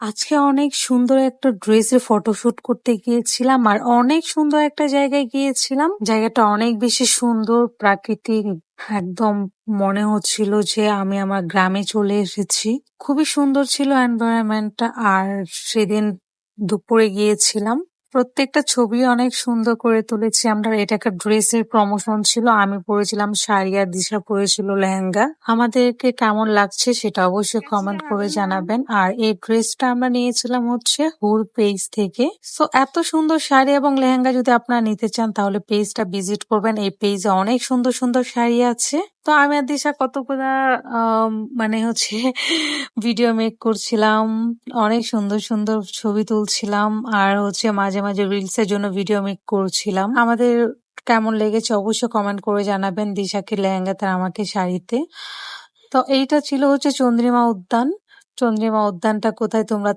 আজকে অনেক সুন্দর একটা ড্রেসের ফটোশুট করতে গিয়েছিলাম আর অনেক সুন্দর একটা জায়গায় গিয়েছিলাম। জায়গাটা অনেক বেশি সুন্দর, প্রাকৃতিক। একদম মনে হচ্ছিল যে আমি আমার গ্রামে চলে এসেছি। খুবই সুন্দর ছিল এনভায়রনমেন্টটা। আর সেদিন দুপুরে গিয়েছিলাম। প্রত্যেকটা ছবি অনেক সুন্দর করে তুলেছি আমরা। এটা একটা ড্রেসের প্রমোশন ছিল। আমি পরেছিলাম শাড়ি আর দিশা পরেছিল লেহেঙ্গা। আমাদেরকে কেমন লাগছে সেটা অবশ্যই কমেন্ট করে জানাবেন। আর এই ড্রেসটা আমরা নিয়েছিলাম হচ্ছে হুর পেজ থেকে। সো এত সুন্দর শাড়ি এবং লেহেঙ্গা যদি আপনারা নিতে চান তাহলে পেজটা ভিজিট করবেন। এই পেজে অনেক সুন্দর সুন্দর শাড়ি আছে। তো আমি আর দিশা কতগুলা মানে হচ্ছে ভিডিও মেক করছিলাম, অনেক সুন্দর সুন্দর ছবি তুলছিলাম আর হচ্ছে মাঝে মাঝে রিলস এর জন্য ভিডিও মেক করছিলাম। আমাদের কেমন লেগেছে অবশ্যই কমেন্ট করে জানাবেন, দিশাকে লেহেঙ্গাতে আর আমাকে শাড়িতে। তো এইটা ছিল হচ্ছে চন্দ্রিমা উদ্যান। চন্দ্রিমা উদ্যানটা কোথায় তোমরা